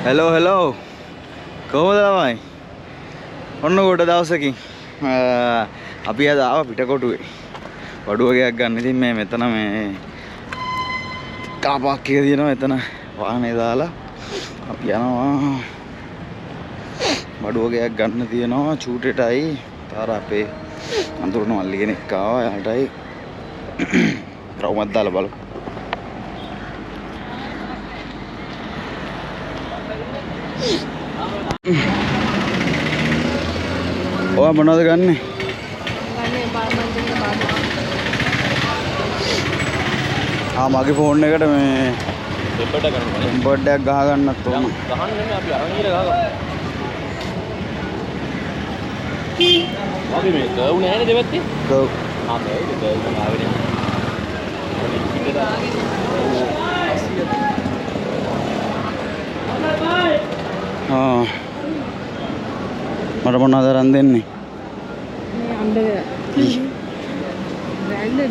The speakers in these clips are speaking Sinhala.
hello. කොහොමද ළමයි? ඔන්න කොට දවසකින් අපි අද ආව පිටකොටුවේ. වඩුව ගයක් ගන්න. ඉතින් මේ මෙතන මේ කාපාක් එක තියෙනවා. එතන වාහනේ දාලා අපි යනවා. වඩුව ගයක් ගන්න තියෙනවා චූටේටයි. තාර අපේ අඳුරන මල්ලි කෙනෙක් ආවා. එයාටයි රවුමක් දාලා බලමු. ඔයා මොනවද ගන්නෙ? මගේ ෆෝන් එකට මේ එම්බඩ් එකක් ගහ ගන්නත් ඕන. ගහන්න නෙමෙයි අපි අරන් ගිහලා ගහගමු. අපි මේ ගව් නැහැනේ දෙවත්තේ? ගව්. මේක ගව් නම් ආවෙන්නේ. මට මොනවද අරන් දෙන්නේ? මේ අnder grande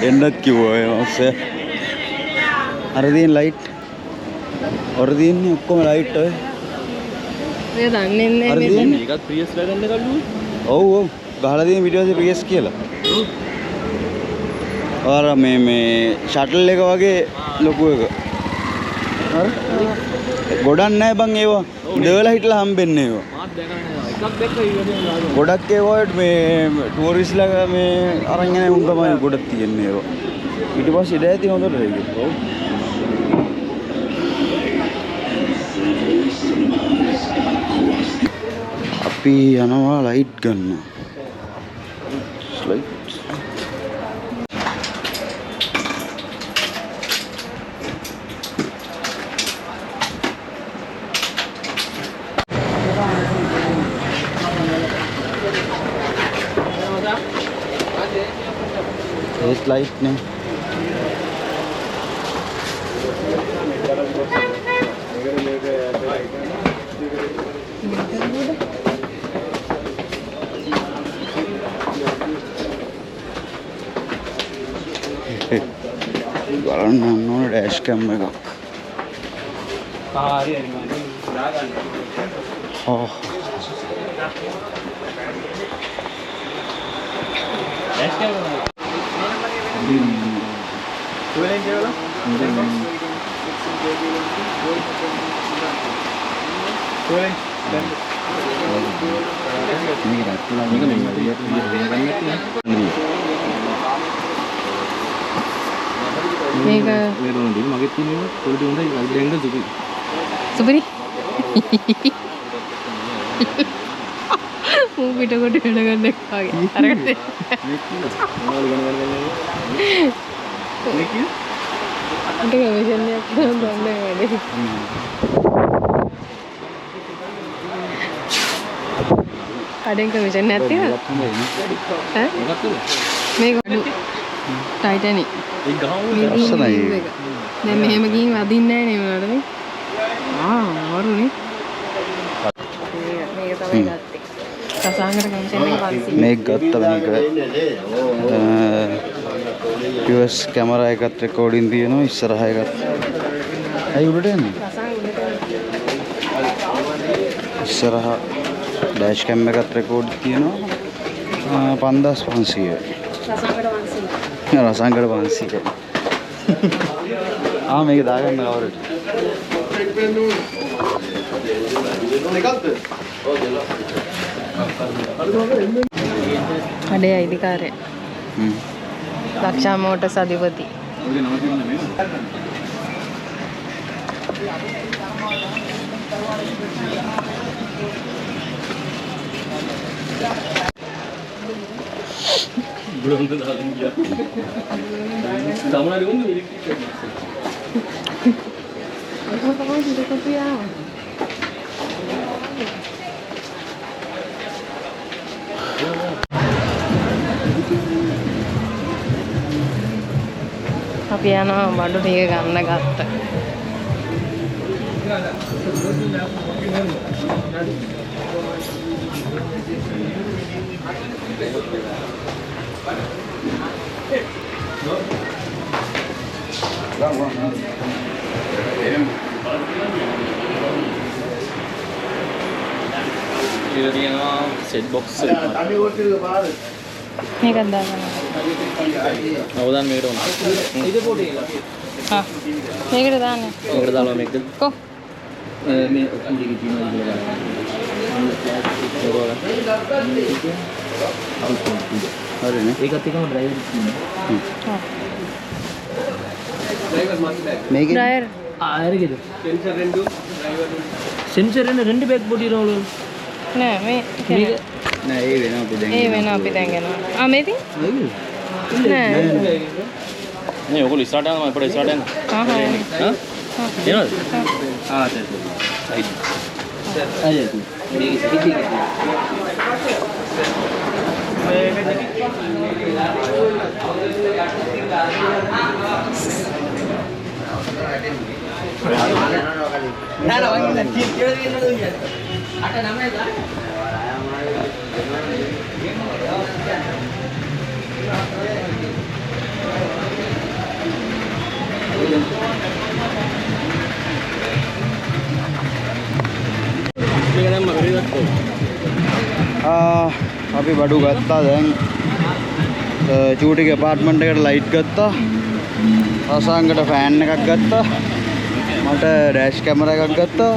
එන්නත් කිව්වා ඔස්සේ. අර දින් ලයිට් ඔර දින්නේ ඔක්කොම ලයිට් ඔය. මේ දන්නේ නැහැ මෙතන. ඒකත් ප්‍රියස් වැඩන්න කල්ලු. ඔව් ගහලා තියෙන වීඩියෝ එකේ ප්‍රියස් කියලා. ඔර මේ ෂටල් එක වගේ ලොකු එක. හරි. ගොඩක් නැහැ බං ඒවා. ඉඳලා හිටලා හම්බෙන්නේ ඒවා. මාත් දැකලා නැහැ. එකක් දැක්කා ඊට ගොඩක් ඒවා මේ ටූරිස්ට්ලා මේ අරන් යන උන් තමයි ගොඩක් තියන්නේ ඒවා. ඊට පස්සේ ඉඩ ඇති හොඳට ඒක. ඔව්. අපි යනවා ලයිට් ගන්න. Light It's light ne. බලන්න ඕන ඩෑෂ් කැම් එකක්. හරි හරි මම දාගන්න. ඩෑෂ් කැම් එක. Tulen jawab. Tulen. Ini dah tulang ni kan memang dia banyak ni. Mega. Mega orang dia maget ni, kalau dia orang dia ada juga. Superi. Movie tu kau dia dengan dek lagi. Arah dek. Nikki? Itu nggak bisa ni aku benda ada. Ada yang bisa ni ada? Hah? Mega. Titanic. Asal ni? Ni meh magi wadin ni mana ni? Baru ni. Mega tahu tak? මේක ගත්ත මේක US කැමරා එකත් රෙකෝඩින් තියෙනවා ඉස්සරහ එකත් ඇයි උඩට යන්නේ ඉස්සරහ ඩෑෂ් කැම් එකත් රෙකෝඩ් තියෙනවා 5500 රසංගඩ 500 මේක දාගන්න කවරට අඩේ අයිතිකාරය ලක්ෂා මෝටර්ස් අධිපති අපි යනවා බඩු ටික ගන්න ගත්ත. Ini dia set box. මේකක් දාගන්න. අවදාන මේකට උන. ඉත පොඩි. හා. මේකට දාන්න. මේකට දාලා මේකද? කො. මේ අන්තිගේ තියෙනවා කියලා ගන්න. හරිනේ. ඒකත් එක්කම ඩ්‍රයිවර් තියෙනවා. හා. මේකේ ඩ්‍රයිවර්. ආයෙකද? සෙන්සර් රෙන්ඩු ඩ්‍රයිවර්. සෙන්සර් රෙන්ඩු රෙන්ඩු බෑග් පොඩි රෝල. නෑ මේ නෑ ඒ වෙනවා අපි දැන්. ඒ වෙනවා අපි දැන් යනවා. ආ මේ තින්? නෑ. නේ ඔයගොල්ලෝ ඉස්සරහට යනවා මම පොඩ්ඩක් ඉස්සරහට යනවා. හා හා. එනවද? හා. අයියෝ. මේක පිටික. අපි බඩු ගත්තා දැන් චූටිගේ ඇපාර්ට්මන්ට් එකට ලයිට් ගත්තා රසාංගට ෆෑන් එකක් ගත්තා මට ඩෑෂ් කැමරා එකක් ගත්තා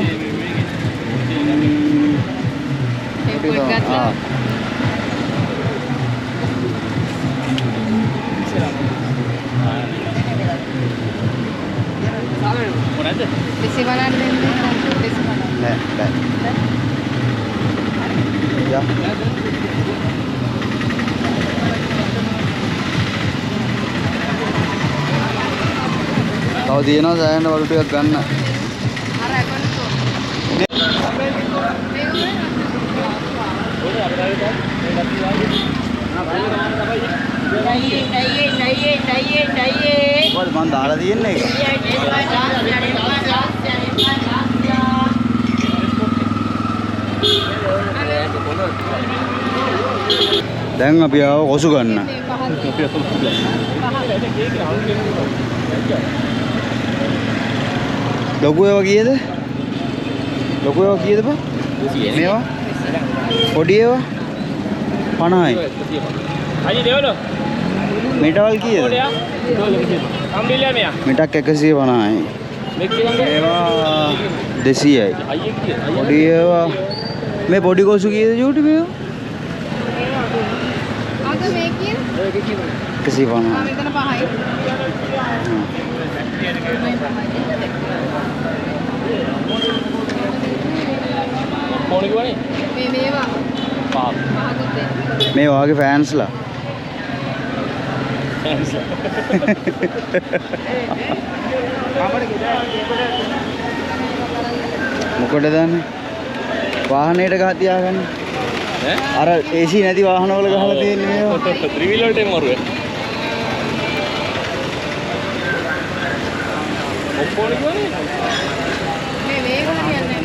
නෑ යා තව තියෙනවා සෑහෙන වලු ටිකක් ගන්න. මොකද මම දාලා තියෙන්නේ ඒක. දැන් අපි ආව කොසු ගන්න. ලොකු ඒවා කීයද? ලොකු ඒවා කීයද බා? මේවා? පොඩි ඒවා? 50යි. අයිය දෙවල. මෙටවල් කීයද? අම්බිලියා මෙයා. මෙටක් 150යි. ඒවා 200යි. පොඩි ඒවා මේ පොඩි කොසු කීයද චූටි මේවා? අද මේ කීයද? 150. ආ මෙතන 5යි. කොහොමද කියන්නේ? මේවා. පාප්. මේ වාගේ ෆෑන්ස්ලා. මොකටද දන්නේ? වාහනේට ගහ තියාගන්න. අර AC නැති වාහනවල ගහලා තියෙන්නේ මේවා. ත්‍රිවිල් වලට එමරුවේ. ඔක්කොම කියන්නේ මේ මේගොල්ලෝ කියන්නේ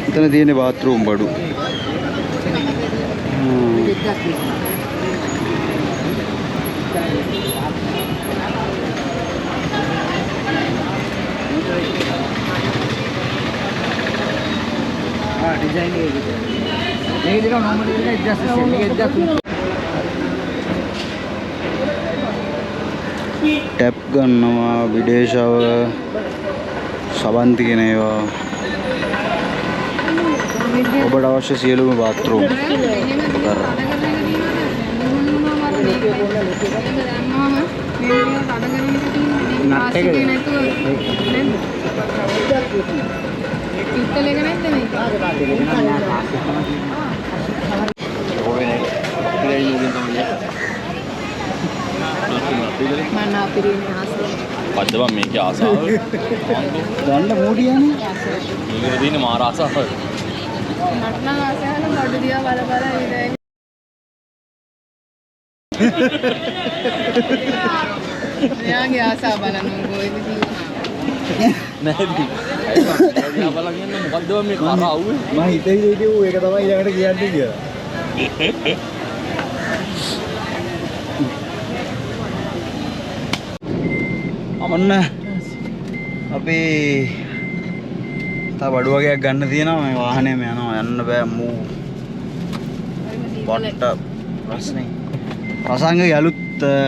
එතන තියෙන බාත්රූම් බඩු. ඩිසයින් එක. මේක දෙක නෝමල් එක ඇඩ්ජස්ට් කරන්න. මේක ඇඩ්ජස්ට් ටැප් ගන්නවා විදේශව සබන් තියෙන ඒවා ඔබට අවශ්‍ය සියලුම බාත්රූම් පද්ද බම් මේකේ ආසාව ගන්න මූඩියනේ මේකේ තියෙන මාර ආසාව නටන ආසයන බඩු දිහා බල බල ඉඳලා මෙයාගේ ආසාව බලන්නකෝ ඒක කිව්වා නැහැදි. අයියා බලන් යන්න මොකද්ද මේ කර අවුවේ? මම හිතේ හිතුවේ ඒක තමයි ඊළඟට කියන්නේ කියලා. ඔන්න අපි තා බඩු වගේක් ගන්න තියෙනවා මේ වාහනේම යනවා යන්න බෑ මූ පොට්ට ප්‍රශ්නේ රසාංගගේ අලුත්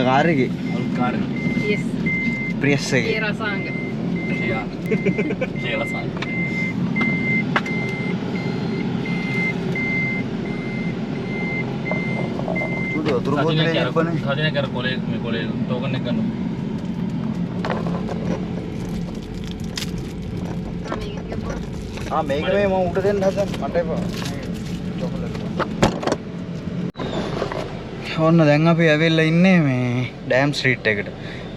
කාර් එකේ අලුත් කාර් එක. yes ප්‍රියස් එකේ ඒ රසාංග කියලා. කියලා සාල්. චුඩු අතුරු පොතේ ඉපනේ හදින කර කොලේ මේ කොලේ ටෝකන් එක ගන්න. මේක මේ මම උඩ දෙන්න හදන මට එපා ඔන්න දැන් අපි ඇවිල්ලා ඉන්නේ මේ ඩෑම් ස්ට්‍රීට් එකට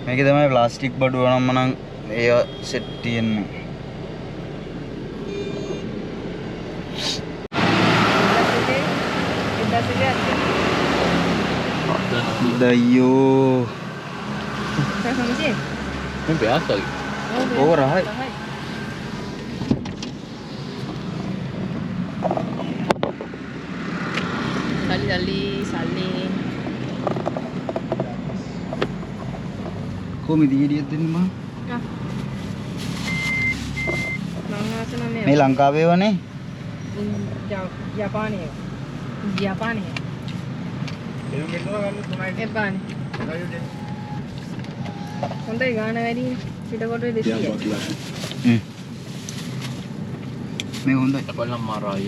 මේකේ තමයි ප්ලාස්ටික් බඩුව නම් මනම් ඒ සෙට් තියෙන්නේ දයෝ මේ බෑස් වගේ. ඕක රහයි සල්ලි කොහොමද ඊඩියක් දෙන්නේ මම මම මේ ලංකාවේ වනේ ජපානයේ එපානේ හොඳයි ගාන වැඩි පිටකොටුවේ 200 මේ හොඳයි අපල නම් මාරාය.